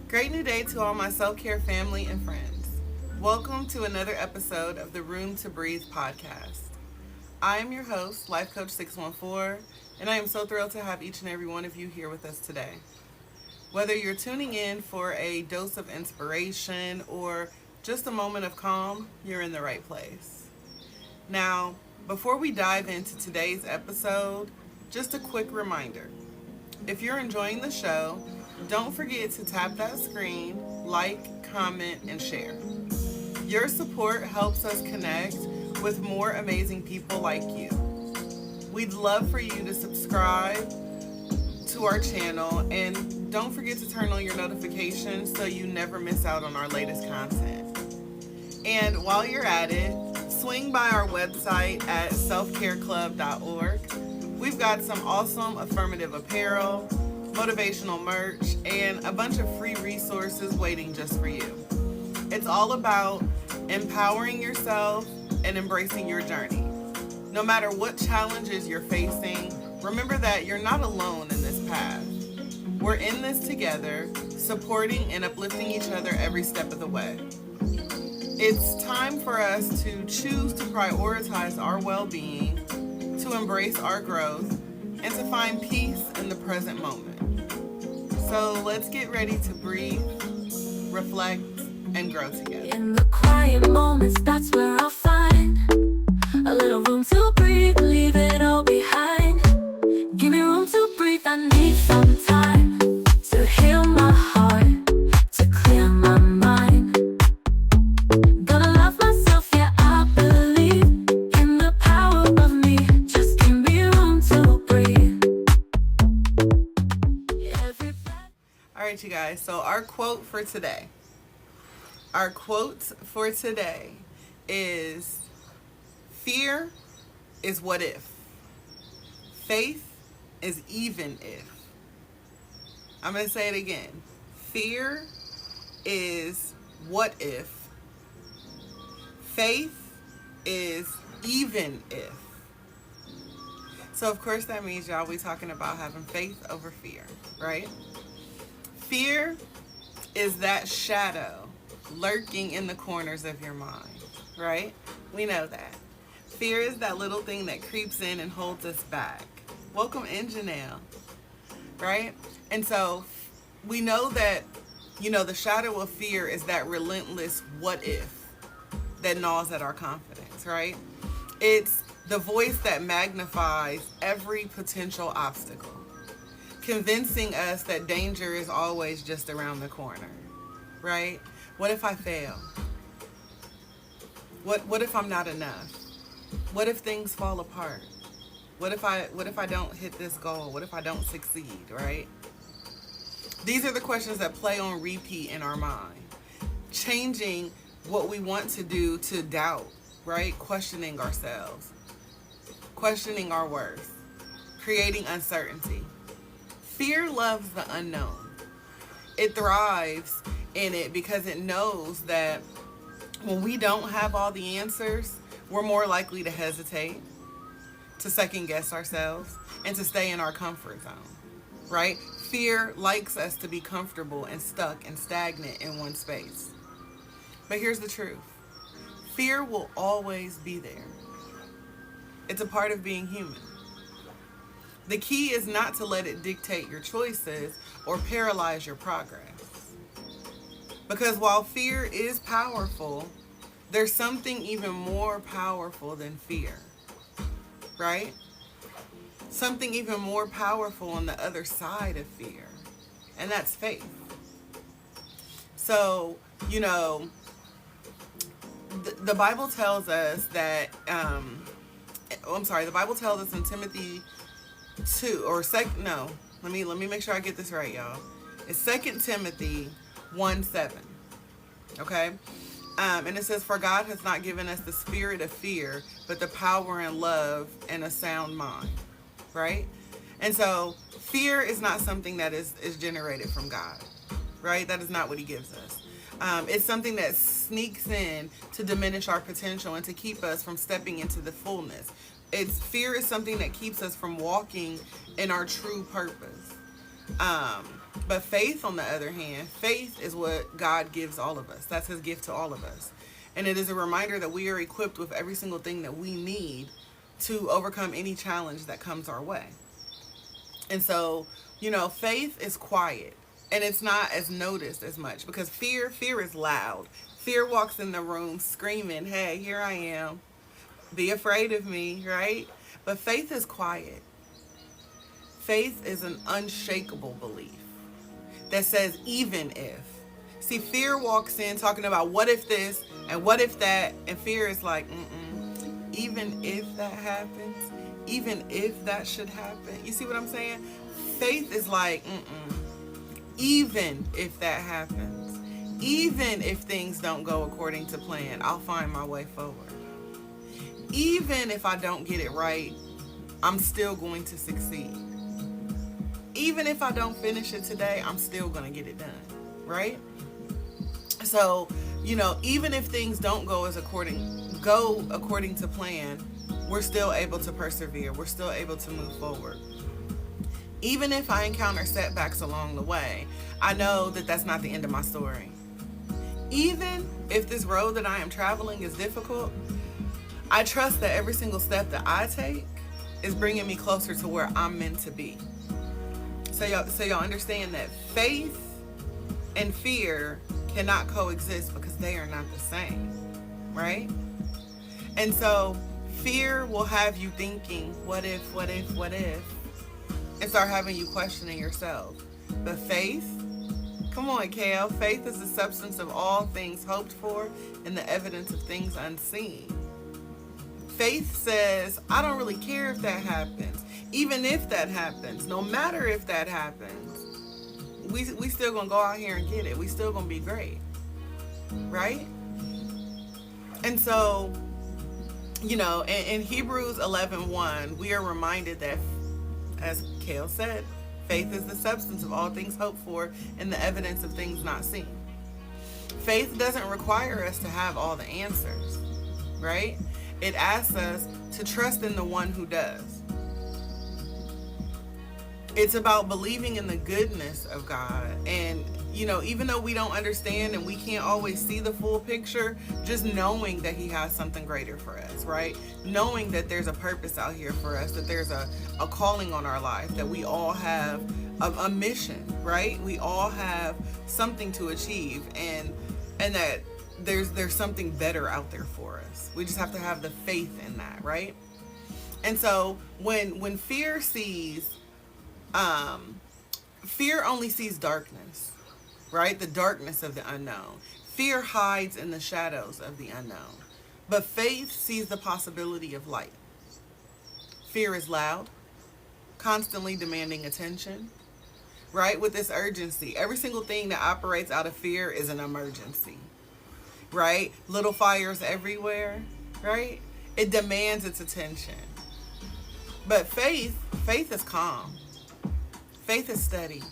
Great new day to all my self-care family and friends. Welcome to another episode of the Room to Breathe podcast. I am your host, Life Coach 614, and I am so thrilled to have each and every one of you here with us today. Whether you're tuning in for a dose of inspiration or just a moment of calm, you're in the right place. Now, before we dive into today's episode, just a quick reminder. If you're enjoying the show, don't forget to tap that screen, like, comment, and share. Your support helps us connect with more amazing people like you. We'd love for you to subscribe to our channel and don't forget to turn on your notifications so you never miss out on our latest content. And while you're at it, swing by our website at selfcareclub.org. We've got some awesome affirmative apparel, motivational merch, and a bunch of free resources waiting just for you. It's all about empowering yourself and embracing your journey. No matter what challenges you're facing, remember that you're not alone in this path. We're in this together, supporting and uplifting each other every step of the way. It's time for us to choose to prioritize our well-being, to embrace our growth, and to find peace in the present moment. So let's get ready to breathe, reflect, and grow together. In the quiet moments, that's where I'll find a little room to breathe, leave it all behind. Give me room to breathe, I need some time to heal my heart, to clear my mind. Gonna love myself, yeah, I believe in the power of me. Just give me room to breathe. Every breath. All right, you guys, so our quote for today. Our quote for today is, fear is what if. Faith is even if. I'm going to say it again. Fear is what if. Faith is even if. So, of course, that means y'all we talking about having faith over fear, right? Fear is that shadow lurking in the corners of your mind, right? We know that. Fear is that little thing that creeps in and holds us back. Welcome in, Janelle, right? And so we know that, the shadow of fear is that relentless what if that gnaws at our confidence, right? It's the voice that magnifies every potential obstacle, convincing us that danger is always just around the corner, right? What if I fail? What if I'm not enough? What if things fall apart? What if I don't hit this goal? What if I don't succeed, right? These are the questions that play on repeat in our mind, changing what we want to do to doubt, right? Questioning ourselves, questioning our worth, creating uncertainty. Fear loves the unknown. It thrives in it because it knows that when we don't have all the answers, we're more likely to hesitate, to second guess ourselves, and to stay in our comfort zone, right? Fear likes us to be comfortable and stuck and stagnant in one space. But here's the truth. Fear will always be there. It's a part of being human. The key is not to let it dictate your choices or paralyze your progress. Because while fear is powerful, there's something even more powerful than fear, right? Something even more powerful on the other side of fear, and that's faith. So, the Bible tells us that, the Bible tells us in Timothy 2, let me make sure I get this right, y'all. It's 2 Timothy 1:7. Okay? And it says, for God has not given us the spirit of fear, but the power and love and a sound mind. Right? And so fear is not something that is generated from God. Right? That is not what he gives us. It's something that sneaks in to diminish our potential and to keep us from stepping into the fullness. Fear is something that keeps us from walking in our true purpose. But faith, on the other hand, faith is what God gives all of us. That's his gift to all of us. And it is a reminder that we are equipped with every single thing that we need to overcome any challenge that comes our way. And so, faith is quiet and it's not as noticed as much because fear is loud. Fear walks in the room screaming, "Hey, here I am. Be afraid of me," right? But faith is quiet. Faith is an unshakable belief that says, even if. See, fear walks in talking about what if this and what if that, and fear is like, even if that happens, even if that should happen. You see what I'm saying? Faith is like, even if that happens, even if things don't go according to plan, I'll find my way forward. Even if I don't get it right, I'm still going to succeed. Even if I don't finish it today, I'm still going to get it done, right? So, even if things don't go according to plan, we're still able to persevere. We're still able to move forward. Even if I encounter setbacks along the way, I know that that's not the end of my story. Even if this road that I am traveling is difficult, I trust that every single step that I take is bringing me closer to where I'm meant to be. So y'all understand that faith and fear cannot coexist because they are not the same, right? And so fear will have you thinking, what if, and start having you questioning yourself. But faith, come on, Kale, faith is the substance of all things hoped for and the evidence of things unseen. Faith says, I don't really care if that happens. Even if that happens, no matter if that happens, we still gonna go out here and get it. We still gonna be great, right? And so, in Hebrews 11:1, we are reminded that, as Kale said, faith is the substance of all things hoped for and the evidence of things not seen. Faith doesn't require us to have all the answers, right? It asks us to trust in the one who does. It's about believing in the goodness of God. And, even though we don't understand and we can't always see the full picture, just knowing that he has something greater for us, right? Knowing that there's a purpose out here for us, that there's a calling on our life, that we all have a mission, right? We all have something to achieve and that there's something better out there for us. We just have to have the faith in that, right? And so when fear sees, fear only sees darkness, right? The darkness of the unknown. Fear hides in the shadows of the unknown. But faith sees the possibility of light. Fear is loud, constantly demanding attention, right? With this urgency. Every single thing that operates out of fear is an emergency, right? Little fires everywhere, right? It demands its attention. But faith is calm. Faith is steady.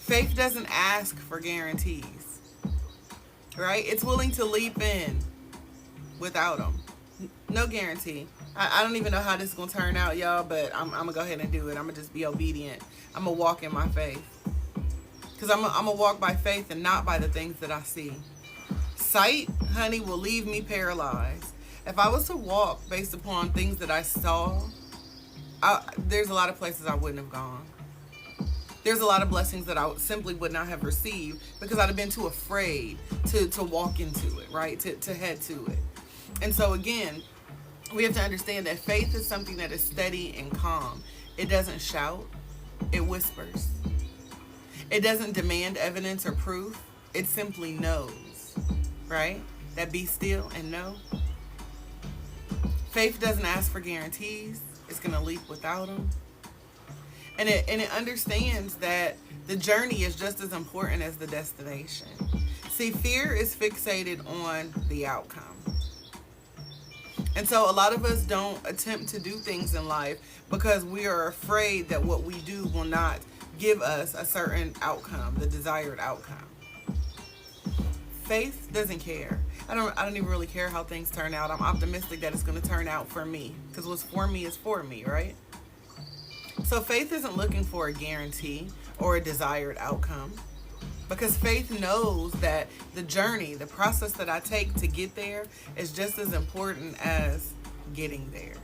Faith doesn't ask for guarantees, right? It's willing to leap in without them. No guarantee. I don't even know how this is going to turn out, y'all, but I'm going to go ahead and do it. I'm going to just be obedient. I'm going to walk in my faith. Because I'm going to walk by faith and not by the things that I see. Sight, honey, will leave me paralyzed. If I was to walk based upon things that I saw, there's a lot of places I wouldn't have gone. There's a lot of blessings that I simply would not have received because I'd have been too afraid to walk into it, right? To head to it. And so again, we have to understand that faith is something that is steady and calm. It doesn't shout, it whispers. It doesn't demand evidence or proof. It simply knows, right? That be still and know. Faith doesn't ask for guarantees. It's going to leap without them. And it understands that the journey is just as important as the destination. See, fear is fixated on the outcome. And so a lot of us don't attempt to do things in life because we are afraid that what we do will not give us a certain outcome, the desired outcome. Faith doesn't care. I don't even really care how things turn out. I'm optimistic that it's going to turn out for me because what's for me is for me, right? So faith isn't looking for a guarantee or a desired outcome. Because faith knows that the journey, the process that I take to get there is just as important as getting there.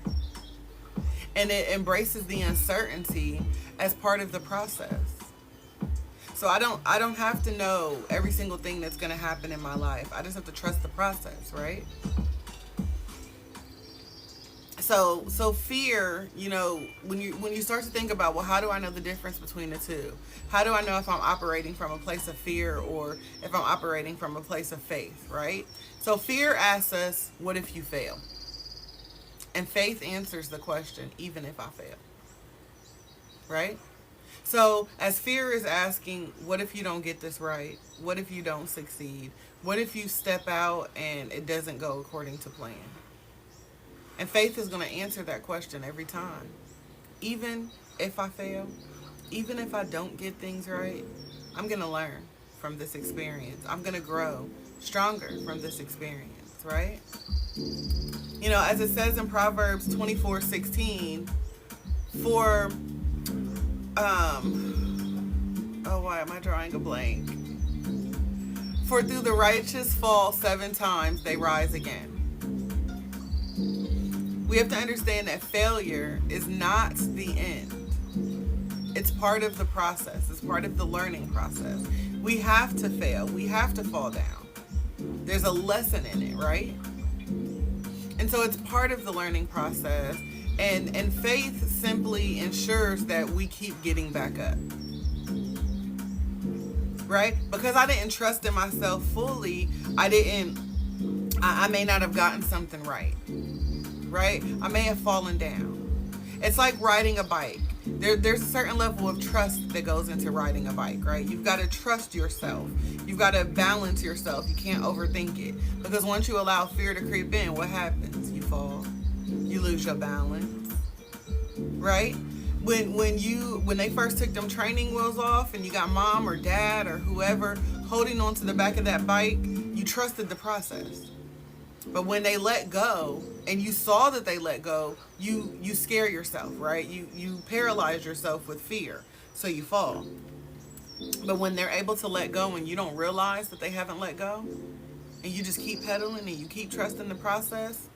And it embraces the uncertainty as part of the process. So I don't have to know every single thing that's going to happen in my life. I just have to trust the process, right? So fear, when you start to think about, well, how do I know the difference between the two? How do I know if I'm operating from a place of fear or if I'm operating from a place of faith, right? So fear asks us, what if you fail? And faith answers the question, even if I fail, right? So as fear is asking, what if you don't get this right? What if you don't succeed? What if you step out and it doesn't go according to plan? And faith is going to answer that question every time. Even if I fail, even if I don't get things right, I'm going to learn from this experience. I'm going to grow stronger from this experience, right? As it says in Proverbs 24:16, why am I drawing a blank? For through the righteous fall 7 times, they rise again. We have to understand that failure is not the end. It's part of the process. It's part of the learning process. We have to fail. We have to fall down. There's a lesson in it, right? And so it's part of the learning process. And faith simply ensures that we keep getting back up. Right? Because I didn't trust in myself fully, I may not have gotten something right. Right? I may have fallen down. It's like riding a bike. There's a certain level of trust that goes into riding a bike, right? You've got to trust yourself. You've got to balance yourself. You can't overthink it. Because once you allow fear to creep in, what happens? You fall. You lose your balance. Right? When they first took them training wheels off and you got mom or dad or whoever holding onto the back of that bike, you trusted the process. But when they let go and you saw that they let go, you scare yourself, right? You paralyze yourself with fear, so you fall. But when they're able to let go and you don't realize that they haven't let go, and you just keep pedaling and you keep trusting the process,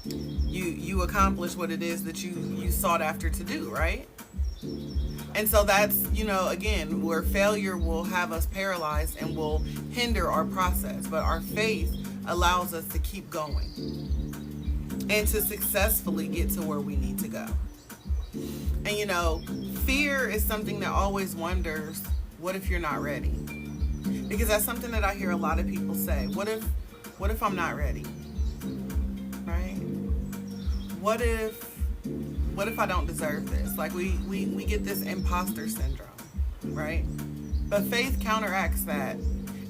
you accomplish what it is that you sought after to do, right? And so that's, again, where failure will have us paralyzed and will hinder our process. But our faith allows us to keep going and to successfully get to where we need to go. And fear is something that always wonders, what if you're not ready? Because that's something that I hear a lot of people say. What if I'm not ready? Right? What if I don't deserve this? Like we get this imposter syndrome, right? But faith counteracts that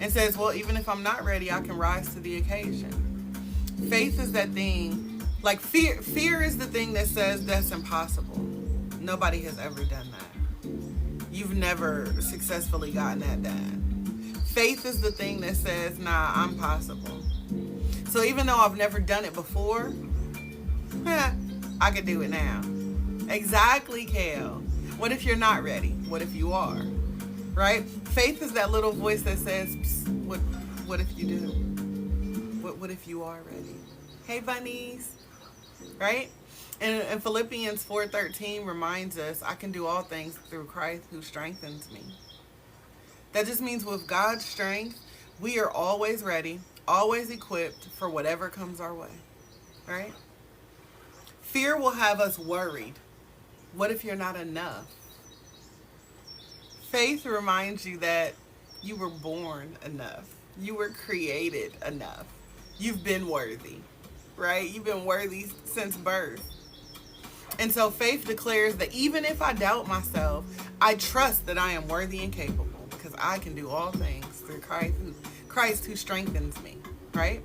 and says, well, even if I'm not ready, I can rise to the occasion. Faith is that thing, like fear is the thing that says that's impossible. Nobody has ever done that. You've never successfully gotten that done. Faith is the thing that says, nah, I'm possible. So even though I've never done it before, I can do it now. Exactly, Kale. What if you're not ready? What if you are? Right? Faith is that little voice that says, what if you do? What if you are ready? Hey, bunnies. Right? And Philippians 4:13 reminds us, I can do all things through Christ who strengthens me. That just means with God's strength, we are always ready, always equipped for whatever comes our way. Right? Fear will have us worried. What if you're not enough? Faith reminds you that you were born enough. You were created enough. You've been worthy, right? You've been worthy since birth. And so faith declares that even if I doubt myself, I trust that I am worthy and capable because I can do all things through Christ who strengthens me, right?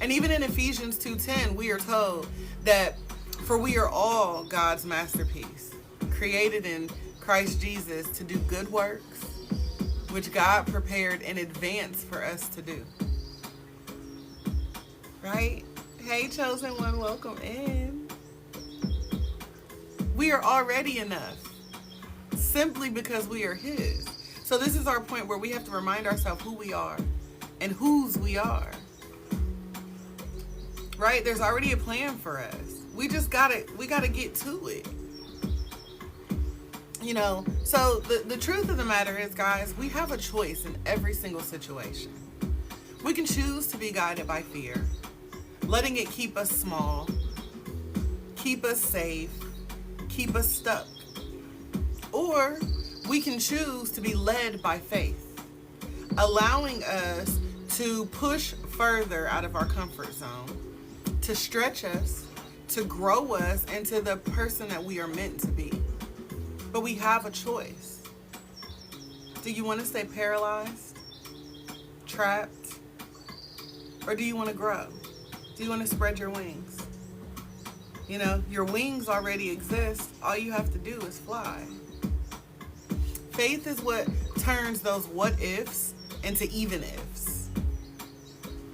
And even in Ephesians 2:10, we are told that for we are all God's masterpiece, created in Christ Jesus to do good works, which God prepared in advance for us to do. Right? Hey, chosen one, welcome in. We are already enough. simply because we are His. So this is our point where we have to remind ourselves who we are and whose we are. Right? There's already a plan for us. We gotta get to it. So the truth of the matter is, guys, we have a choice in every single situation. We can choose to be guided by fear, letting it keep us small, keep us safe, keep us stuck. Or we can choose to be led by faith, allowing us to push further out of our comfort zone, to stretch us, to grow us into the person that we are meant to be. But we have a choice. Do you want to stay paralyzed, trapped, or do you want to grow? Do you want to spread your wings? Your wings already exist. All you have to do is fly. Faith is what turns those what ifs into even ifs.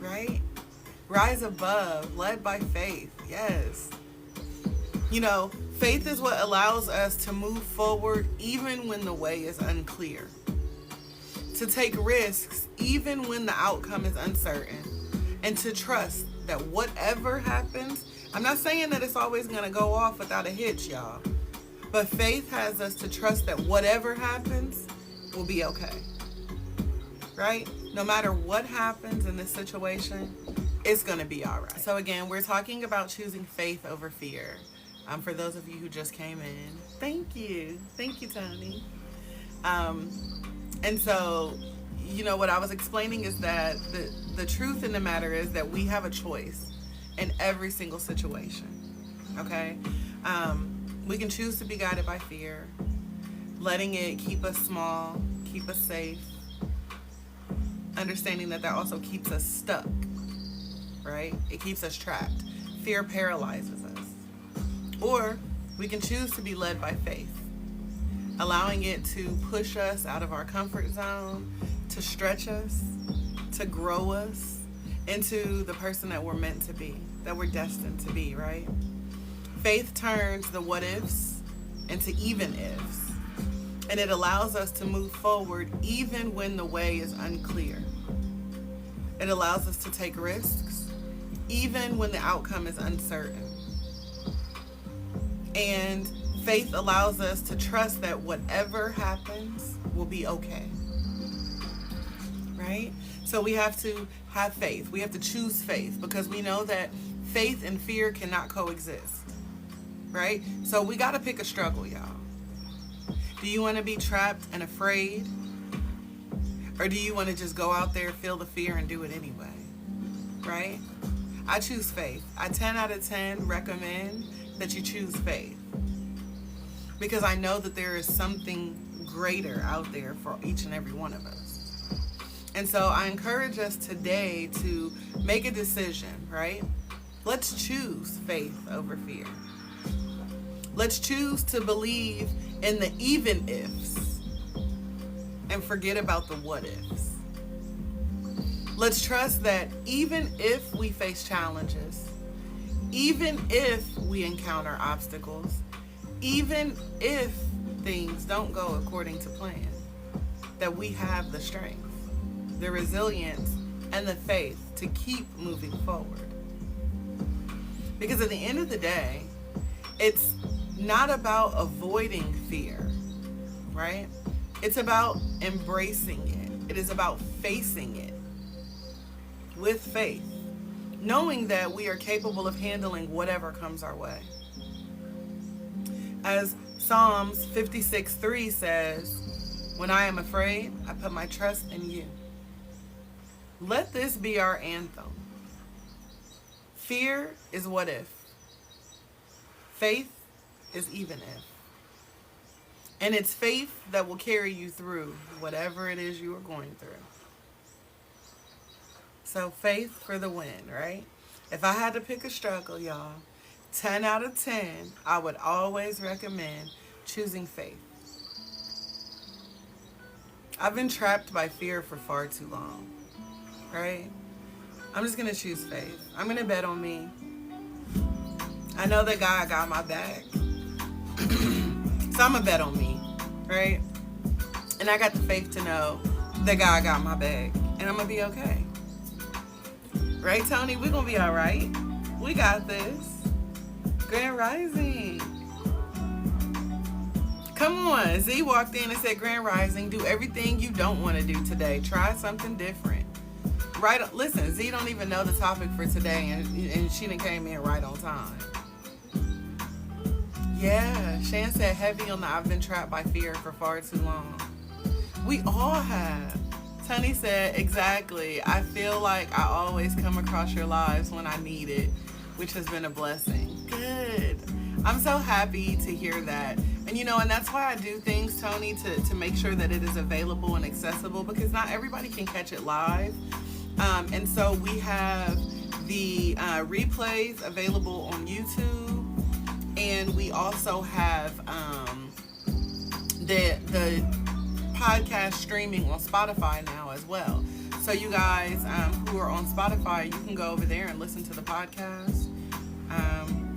Right? Rise above, led by faith. Yes. Faith is what allows us to move forward even when the way is unclear. To take risks even when the outcome is uncertain. And to trust that whatever happens, I'm not saying that it's always going to go off without a hitch, y'all. But faith has us to trust that whatever happens will be okay. Right? No matter what happens in this situation, it's going to be all right. So again, we're talking about choosing faith over fear. For those of you who just came in, thank you. Thank you, Tony. And so, what I was explaining is that the truth in the matter is that we have a choice in every single situation. Okay? We can choose to be guided by fear, letting it keep us small, keep us safe, understanding that also keeps us stuck, right? It keeps us trapped. Fear paralyzes us. Or we can choose to be led by faith, allowing it to push us out of our comfort zone, to stretch us, to grow us into the person that we're meant to be, that we're destined to be, right? Faith turns the what ifs into even ifs, and it allows us to move forward even when the way is unclear. It allows us to take risks even when the outcome is uncertain. And faith allows us to trust that whatever happens will be okay. Right? So we have to have faith. We have to choose faith because we know that faith and fear cannot coexist. Right? So we got to pick a struggle, y'all. Do you want to be trapped and afraid? Or do you want to just go out there, feel the fear, and do it anyway? Right? I choose faith. I 10 out of 10 recommend that you choose faith. Because I know that there is something greater out there for each and every one of us. And so I encourage us today to make a decision, right? Let's choose faith over fear. Let's choose to believe in the even ifs and forget about the what ifs. Let's trust that even if we face challenges, even if we encounter obstacles, even if things don't go according to plan, that we have the strength, the resilience, and the faith to keep moving forward. Because at the end of the day, it's not about avoiding fear, right? It's about embracing it. It is about facing it with faith, knowing that we are capable of handling whatever comes our way. As Psalms 56:3 says, "When I am afraid, I put my trust in you." Let this be our anthem. Fear is what if. Faith is even if. And it's faith that will carry you through whatever it is you are going through. So faith for the win, right? If I had to pick a struggle, y'all, 10 out of 10, I would always recommend choosing faith. I've been trapped by fear for far too long, right? I'm just going to choose faith. I'm going to bet on me. I know that God got my back. So I'm going to bet on me. right? And I got the faith to know that God got my back and I'm going to be okay. Right, Tony? We're going to be all right. We got this. Grand Rising. Come on. Z walked in and said, Grand Rising, do everything you don't want to do today. Try something different. Right. Listen, Z don't even know the topic for today, and she done came in right on time. Yeah. Shan said, heavy on the I've been trapped by fear for far too long. We all have. Tony said, exactly. I feel like I always come across your lives when I need it, which has been a blessing. Good. I'm so happy to hear that. And and that's why I do things, Tony, to make sure that it is available and accessible, because not everybody can catch it live. And so we have the replays available on YouTube, and we also have the podcast streaming on Spotify now as well. So you guys who are on Spotify, you can go over there and listen to the podcast.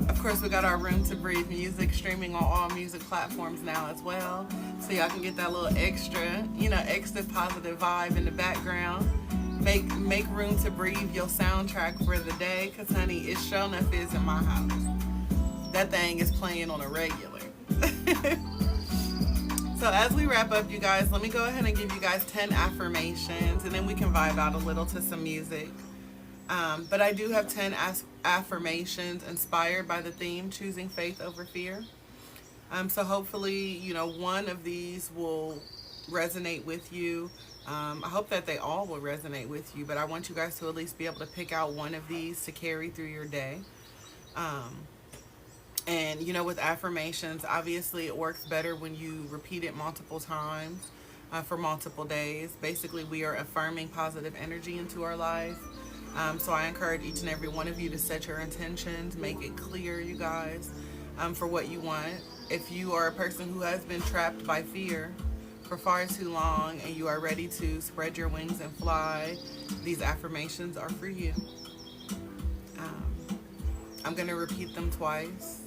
Of course, we got our Room to Breathe music streaming on all music platforms now as well. So y'all can get that little extra positive vibe in the background. Make Room to Breathe your soundtrack for the day, because, honey, it sure enough is in my house. That thing is playing on a regular. So as we wrap up, you guys, let me go ahead and give you guys 10 affirmations, and then we can vibe out a little to some music. But I do have 10 affirmations inspired by the theme, choosing faith over fear. So hopefully, one of these will resonate with you. I hope that they all will resonate with you, but I want you guys to at least be able to pick out one of these to carry through your day. And with affirmations, obviously it works better when you repeat it multiple times for multiple days. Basically, we are affirming positive energy into our life. So I encourage each and every one of you to set your intentions, make it clear, you guys, for what you want. If you are a person who has been trapped by fear for far too long and you are ready to spread your wings and fly, these affirmations are for you. I'm going to repeat them twice,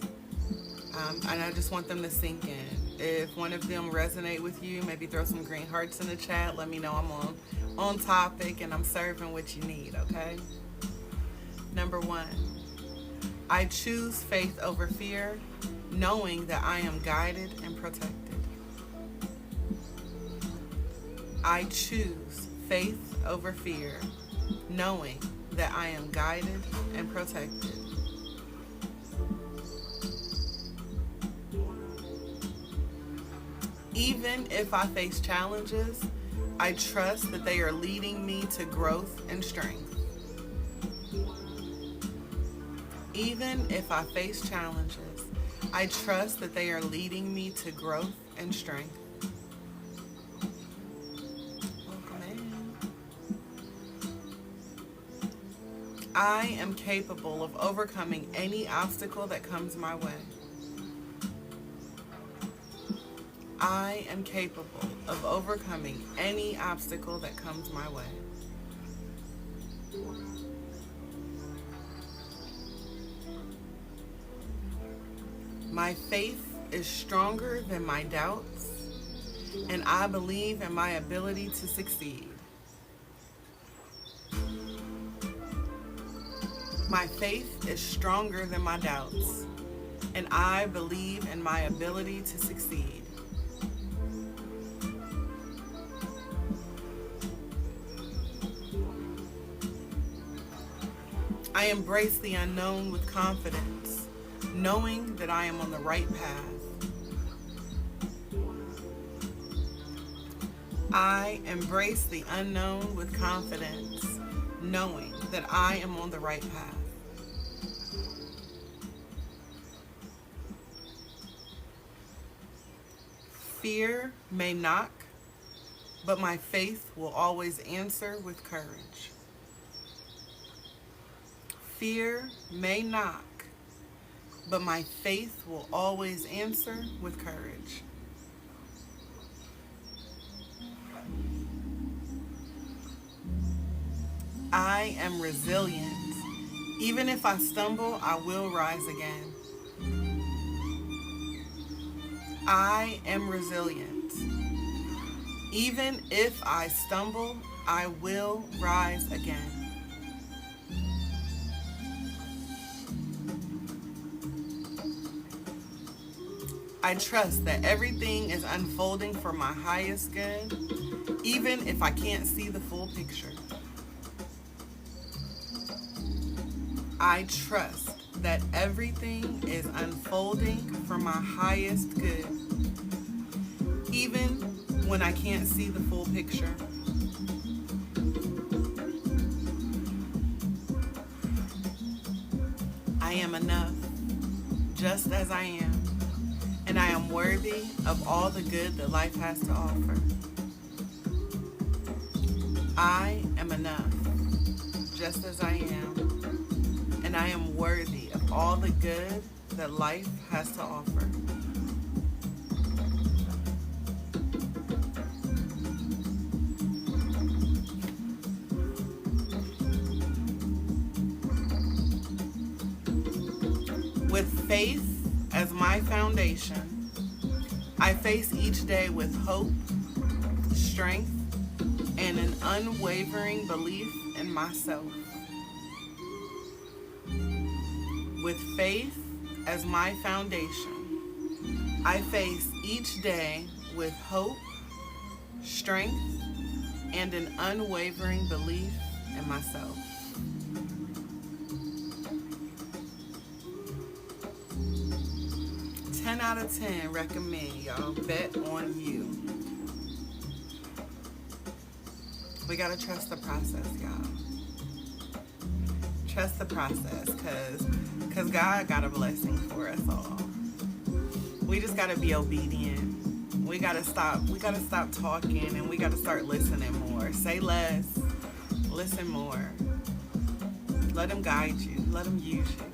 and I just want them to sink in. If one of them resonate with you, maybe throw some green hearts in the chat. Let me know I'm on topic and I'm serving what you need, okay? Number 1, I choose faith over fear, knowing that I am guided and protected. I choose faith over fear, knowing that I am guided and protected. Even if I face challenges, I trust that they are leading me to growth and strength. Even if I face challenges, I trust that they are leading me to growth and strength. Welcome in. I am capable of overcoming any obstacle that comes my way. I am capable of overcoming any obstacle that comes my way. My faith is stronger than my doubts, and I believe in my ability to succeed. My faith is stronger than my doubts, and I believe in my ability to succeed. I embrace the unknown with confidence, knowing that I am on the right path. I embrace the unknown with confidence, knowing that I am on the right path. Fear may knock, but my faith will always answer with courage. Fear may knock, but my faith will always answer with courage. I am resilient. Even if I stumble, I will rise again. I am resilient. Even if I stumble, I will rise again. I trust that everything is unfolding for my highest good, even if I can't see the full picture. I trust that everything is unfolding for my highest good, even when I can't see the full picture. I am enough, just as I am, and I am worthy of all the good that life has to offer. I am enough, just as I am, and I am worthy of all the good that life has to offer. With faith as my foundation, I face each day with hope, strength, and an unwavering belief in myself. With faith as my foundation, I face each day with hope, strength, and an unwavering belief in myself. Ten out of 10 recommend y'all bet on you. We gotta trust the process, y'all. Trust the process, cause God got a blessing for us all. We just gotta be obedient. We gotta stop talking, and we gotta start listening more. Say less, listen more. Let him guide you, let him use you.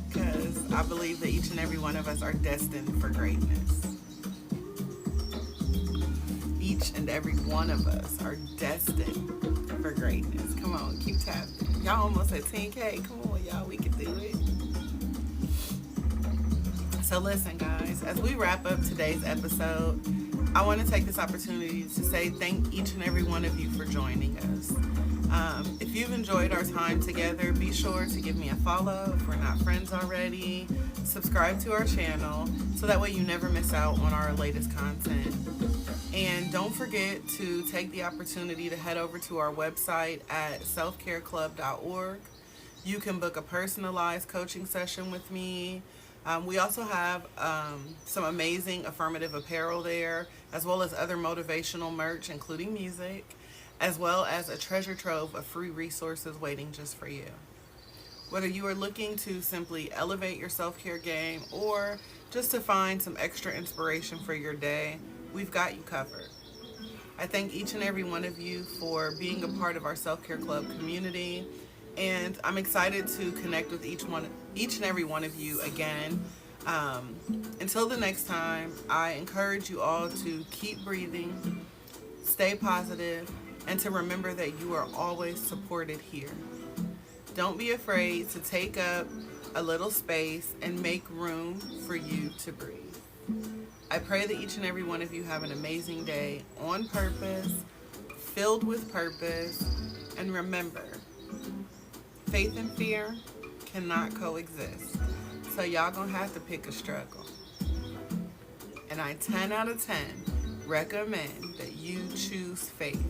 Because I believe that each and every one of us are destined for greatness. Each and every one of us are destined for greatness. Come on, keep tapping. Y'all almost at 10K. Come on, y'all, we can do it. So listen, guys, as we wrap up today's episode, I want to take this opportunity to say thank each and every one of you for joining us. If you've enjoyed our time together, be sure to give me a follow if we're not friends already. Subscribe to our channel so that way you never miss out on our latest content. And don't forget to take the opportunity to head over to our website at selfcareclub.org. You can book a personalized coaching session with me. We also have some amazing affirmative apparel there, as well as other motivational merch, including music, as well as a treasure trove of free resources waiting just for you. Whether you are looking to simply elevate your self-care game or just to find some extra inspiration for your day, we've got you covered. I thank each and every one of you for being a part of our Self-Care Club community, and I'm excited to connect with each and every one of you again. Until the next time, I encourage you all to keep breathing, stay positive, and to remember that you are always supported here. Don't be afraid to take up a little space and make room for you to breathe. I pray that each and every one of you have an amazing day on purpose, filled with purpose, and remember, faith and fear cannot coexist. So y'all gonna have to pick a struggle. And I 10 out of 10 recommend that you choose faith.